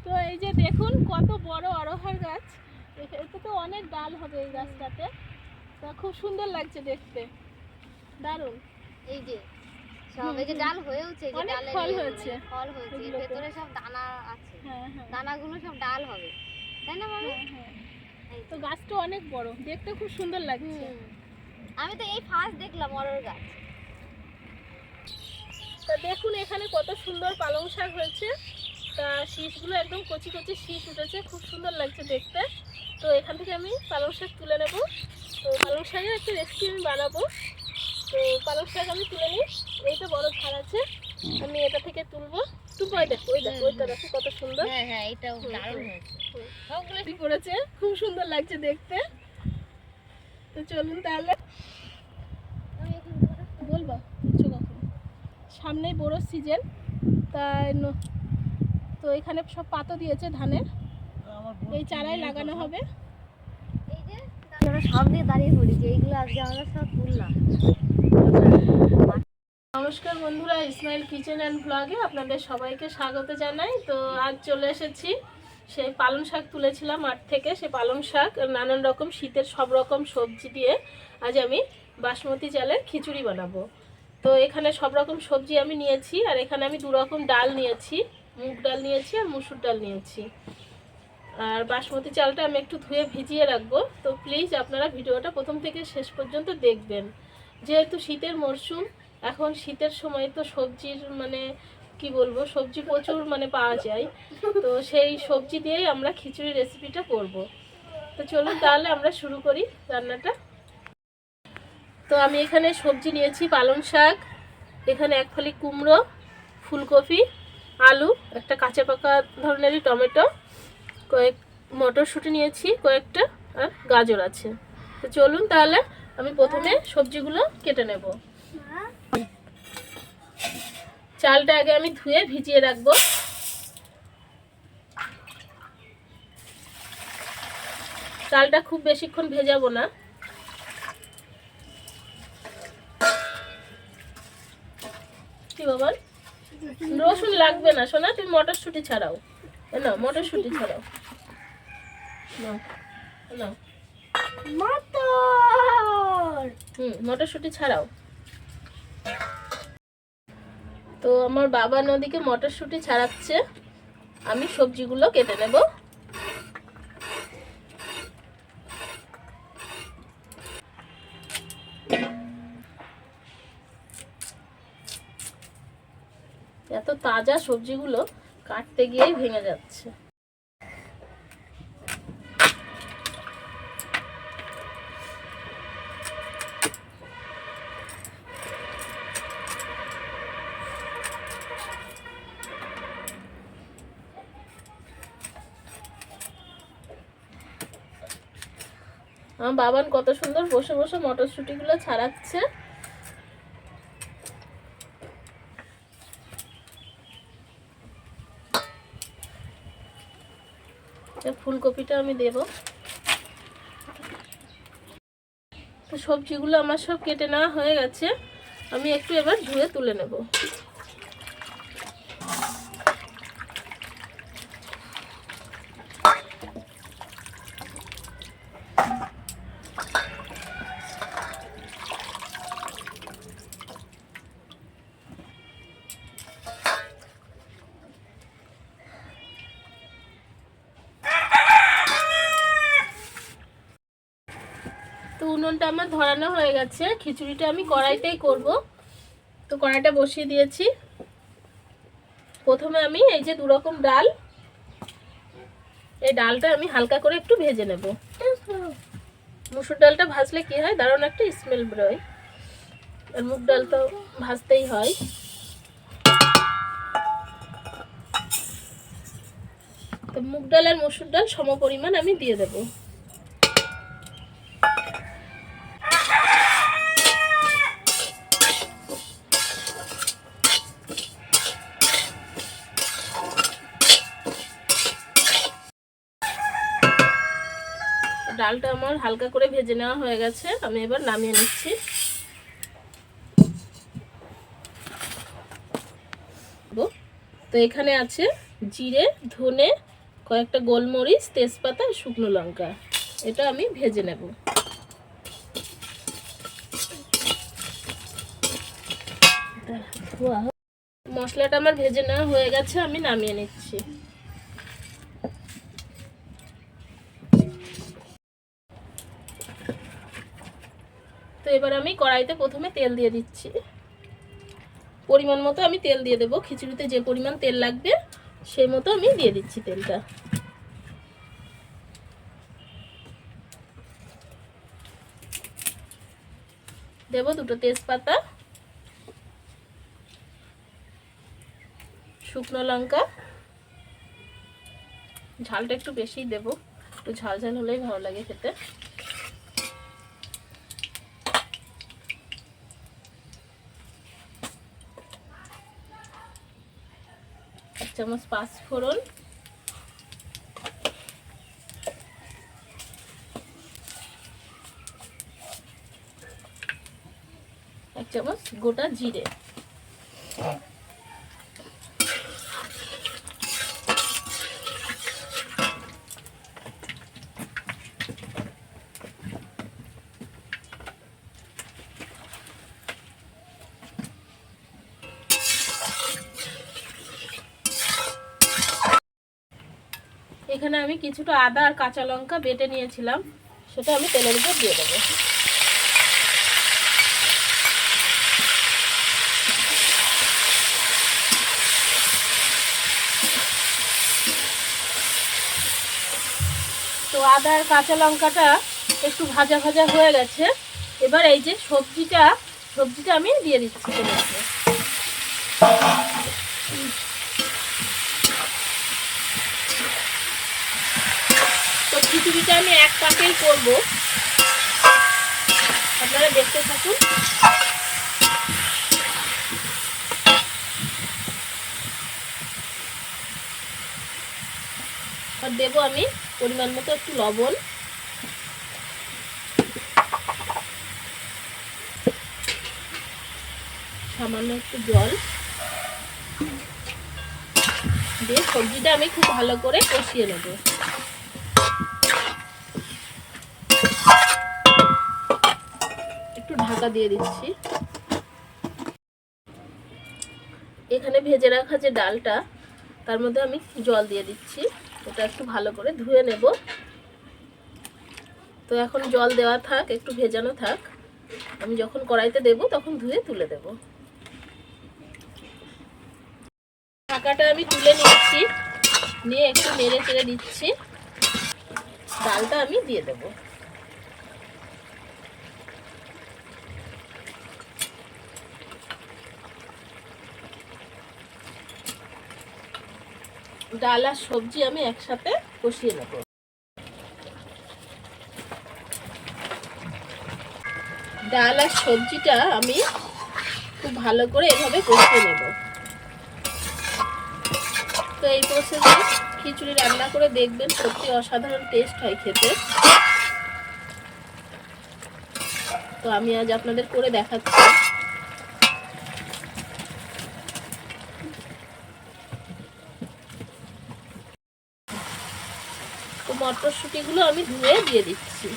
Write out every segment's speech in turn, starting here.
তো এই যে দেখুন কত বড় অরহর গাছ, এতে তো অনেক ডাল হবে এই গাছটাতে। তো খুব সুন্দর লাগছে দেখতে, দারুণ। এই যে সব এই যে ডাল হয়েছে, যে ডালের ফল হয়েছে, ফল হয়েছে, এর ভিতরে সব দানা আছে। দানাগুলো সব ডাল হবে, তাই না মামি? তো গাছটা অনেক বড়, দেখতে খুব সুন্দর লাগছে। আমি তো এই ফার্স্ট দেখলাম অরহর গাছ। তো দেখুন এখানে কত সুন্দর পালং শাক হয়েছে। তা শীষগুলো একদম কচি কচি শীষ উঠেছে, খুব সুন্দর লাগছে দেখতে। তো এখান থেকে আমি পালং শাক তুলে নেব। তো পালং শাকের একটা রেসিপি আমি বানাবো। তো পালং শাক আমি তুলে নিই, এইটা বড় ঝাড় আছে, আমি এটা থেকে তুলবো। ওইটা দেখো কত সুন্দর। হ্যাঁ এটাও দারুণ হয়েছে, সবগুলো কি করেছে, খুব সুন্দর লাগছে দেখতে। তো চলুন তাহলে, বলবো কখন সামনেই বড় সিজন, তাই তো এখানে সব পাতা দিয়েছে ধানের, এই চারাই লাগানো হবে। এই যে আমরা সব দিয়ে দাঁড়িয়ে পড়েছি, এইগুলো আজকে আমরা সব তুললাম। নমস্কার বন্ধুরা, ইসমাইল কিচেন অ্যান্ড ব্লগে আপনাদের সবাইকে স্বাগত জানাই। তো আজ চলে এসেছি, সেই পালং শাক তুলেছিলাম মাঠ থেকে, সেই পালং শাক নানান রকম শীতের সব রকম সবজি দিয়ে আজ আমি বাসমতি চালের খিচুড়ি বানাবো। তো এখানে সব রকম সবজি আমি নিয়েছি, আর এখানে আমি দু রকম ডাল নিয়েছি, মুগ ডাল নিয়েছি আর মুসুর ডাল নিয়েছি। আর বাসমতি চালটা আমি একটু ধুয়ে ভিজিয়ে রাখবো। তো প্লিজ আপনারা ভিডিওটা প্রথম থেকে শেষ পর্যন্ত দেখবেন, যেহেতু শীতের মরশুম, এখন শীতের সময় তো সবজির মানে কি বলবো, সবজি প্রচুর মানে পাওয়া যায়। তো সেই সবজি দিয়েই আমরা খিচুড়ি রেসিপিটা করব। তো চলুন তাহলে আমরা শুরু করি রান্নাটা। তো আমি এখানে সবজি নিয়েছি পালং শাক, এখানে এক ফালি কুমড়ো, ফুলকপি, আলু, একটা কাঁচা পাকা ধরনেরই টমেটো, কয়েক মটরশুঁটি নিয়েছি কয়েকটা, আর গাজর আছে। তো চলুন তাহলে আমি প্রথমে সবজিগুলো কেটে নেব। চালটা আগে আমি ধুয়ে ভিজিয়ে রাখবো। চালটা খুব বেশিক্ষণ ভেজাবো না। কি বাবা, রসুন লাগবে না সোনা, তুমি মটরশুঁটি ছাড়াও, না মটরশুঁটি ছাড়াও, মটরশুঁটি ছাড়াও। তো আমার বাবা নদীকে মটরশুঁটি ছাড়াচ্ছে, আমি সবজিগুলো কেটে নেব। এত তাজা সবজিগুলো কাটতে গিয়েই ভেঙে যাচ্ছে। আমার বাবান কত সুন্দর বসে বসে মটরশুঁটিগুলো ছাড়াচ্ছে। ফুলকপিটা আমি দেব। তো সবজিগুলো আমার সব কেটে নেওয়া হয়ে গেছে, আমি একটু এবার ধুয়ে তুলে নেব। তো উনুনটা আমার ধরানো হয়ে গেছে, খিচুড়িটা আমি কড়াইতেই করব। তো কড়াইটা বসিয়ে দিয়েছি। প্রথমে আমি এই যে দু রকম ডাল, এই ডালটা আমি হালকা করে একটু ভেজে নেব। মুসুর ডালটা ভাজলে কি হয়, দারুণ একটা স্মেল বেরোয়, আর মুগ ডাল তো ভাজতেই হয়। তো মুগ ডাল আর মসুর ডাল সম পরিমাণ আমি দিয়ে দেব। ডালটা আমার হালকা করে ভেজে নেওয়া হয়ে গেছে, আমি এবার নামিয়ে নিচ্ছি। তো এখানে আছে জিরে, ধনে, কয়েকটা গোলমরিচ, তেজপাতা, শুকনো লঙ্কা, এটা আমি ভেজে নেব। মশলাটা আমার ভেজে নেওয়া হয়ে গেছে, আমি নামিয়ে নিচ্ছি। তো এবার আমি কড়াইতে প্রথমে তেল দিয়ে দিচ্ছি। পরিমাণ মতো আমি তেল দিয়ে দেবো, খিচুড়িতে যে পরিমাণ তেল লাগবে সেই মতো আমি দিয়ে দিচ্ছি তেলটা। দেবো 2টো তেজপাতা, শুকনো লঙ্কা, ঝালটা একটু বেশিই দেবো, একটু ঝাল ঝাল হলেই ভালো লাগে খেতে। 1 চামচ পাঁচফোড়ন, 1 চামচ গোটা জিরে, এখানে আমি কিছুটা আদা আর কাঁচা লঙ্কা বেটে নিয়েছিলাম, সেটা আমি তেলের উপর দিয়ে দেবো। তো আদা আর কাঁচা লঙ্কাটা একটু ভাজা ভাজা হয়ে গেছে। এবার এই যে সবজিটা আমি দিয়ে দিচ্ছি তেলের উপর। তো খিচুড়িটা আমি এক পাকেই করব, আপনারা দেখতে থাকুন। আর দেবো আমি পরিমাণ মতো একটু লবণ, সামান্য একটু জল দিয়ে সবজিটা আমি খুব ভালো করে কষিয়ে নেব। একটু ঢাকা দিয়ে দিচ্ছি। এখানে ভেজে রাখা যে ডালটা, তার মধ্যে আমি জল দিয়ে দিচ্ছি। এটা একটু ভালো করে ধুয়ে নেব। তো এখন জল দেওয়া থাক, একটু ভেজানো থাক, আমি যখন কড়াইতে দেব তখন ধুয়ে তুলে দেব। ঢাকাটা আমি তুলে নিচ্ছি, নিয়ে একটু নেড়ে চেড়ে দিচ্ছি। ডালটা আমি দিয়ে দেব। ডাল আর সবজি আমি একসাথে কষিয়ে নেব। ডাল আর সবজিটা আমি খুব ভালো করে এভাবে কষিয়ে নেব। তো এই প্রসেসে খিচুড়ি রান্না করে দেখবেন, সত্যি অসাধারণ টেস্ট হয় খেতে। তো আমি আজ আপনাদের করে দেখাচ্ছি। তো মটরশুঁটিগুলো আমি ধুয়ে দিয়ে দিচ্ছি।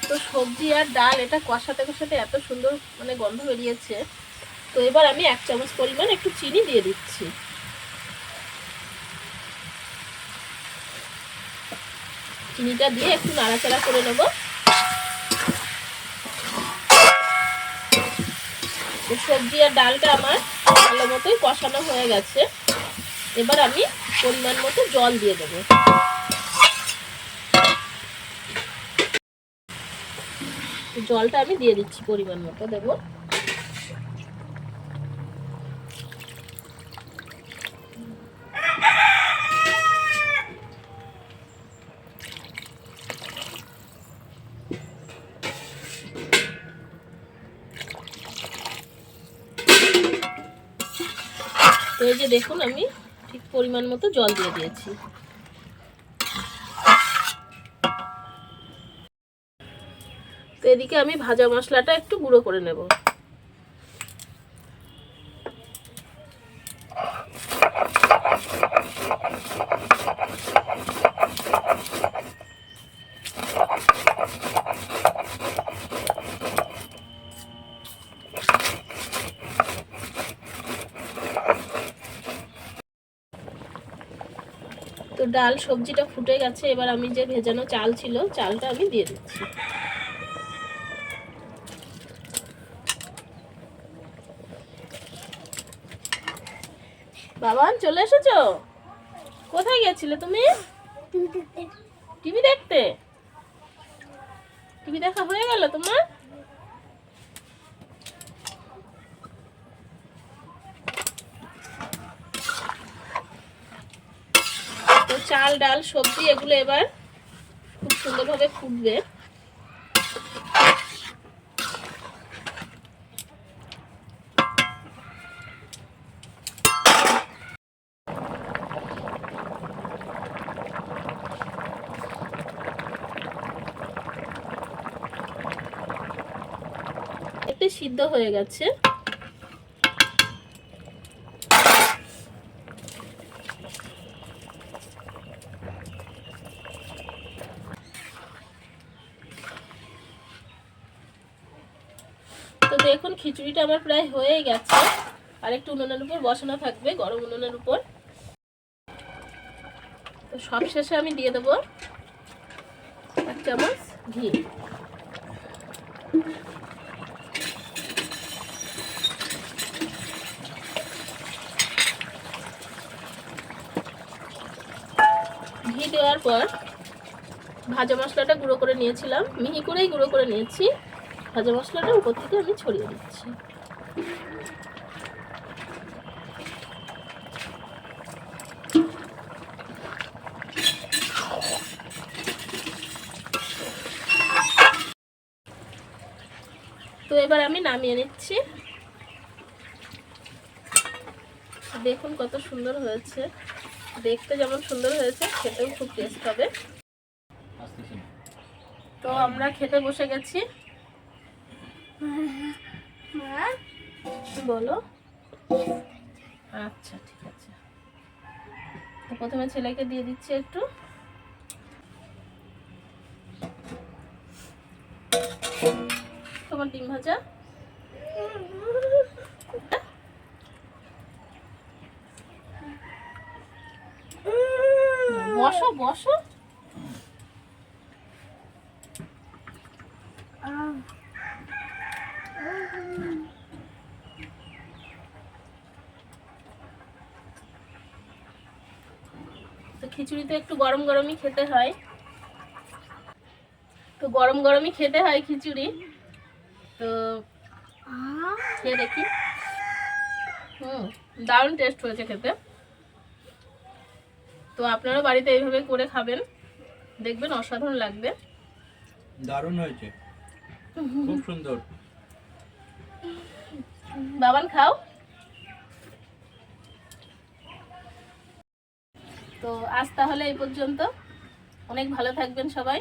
তো সবজি আর ডাল এটা কষাতে কষাতে এত সুন্দর মানে গন্ধ বেরিয়েছে। তো এবার আমি 1 চামচ পরিমাণ একটু চিনি দিয়ে দিচ্ছি। চিনিটা দিয়ে একটু নাড়াচাড়া করে নেব। তো সবজি আর ডালটা আমার ভালো মতোই কষানো হয়ে গেছে। এবার আমি পরিমাণ মতো জল দিয়ে দেব। জলটা আমি দিয়ে দিচ্ছি, পরিমাণ মতো দেব। তো এই যে দেখুন, আমি ঠিক পরিমাণ মতো জল দিয়ে দিয়েছি। এদিকে আমি ভাজা মশলাটা একটু গুঁড়ো করে নেব। তো ডাল সবজিটা ফুটে গেছে, এবার আমি যে ভেজানো চাল ছিল চালটা আমি দিয়ে দিচ্ছি। বাবান চলে এসেছো? কোথায় গেছিলে তুমি? টিভি দেখতে? টিভি দেখা হয়ে গেল তোমার? তো চাল ডাল সবজি এগুলো এবার খুব সুন্দরভাবে ফুটবে। একটু সিদ্ধ হয়ে গেছে। তো দেখুন খিচুড়িটা আমার প্রায় হয়ে গেছে, আর একটু উনুনের উপর বসানো থাকবে, গরম উনুনের উপর। তো সব শেষে আমি দিয়ে দেবো 1 চামচ ঘি। ঘি দেওয়ার পর ভাজা মশলাটা গুঁড়ো করে নিয়েছিলাম, মিহি করেই গুঁড়ো করে নিয়েছি, ভাজা মশলাটা উপর থেকে আমি ছড়িয়ে দিচ্ছি। তো এবার আমি নামিয়ে নিচ্ছি। দেখুন কত সুন্দর হয়েছে, দেখতে যেমন সুন্দর হয়েছে খেতেও খুব টেস্ট হবে। তো আমরা খেতে বসে গেছি। বলো। আচ্ছা ঠিক আছে। তো প্রথমে ছেলেকে দিয়ে দিচ্ছি একটু। তোমার ডিম ভাজা। বসো বসো। তো খিচুড়ি তো একটু গরম গরমই খেতে হয়, তো গরম গরমই খেতে হয় খিচুড়ি। তো খেয়ে দেখি। দারুণ টেস্ট হয়েছে খেতে। তো আপনারা বাড়িতে এইভাবে করে খাবেন, দেখবেন অসাধারণ লাগবে। দারুণ হয়েছে, খুব সুন্দর। বাবান খাও। তো আজ তাহলে এই পর্যন্ত। অনেক ভালো থাকবেন সবাই।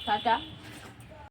টাটা।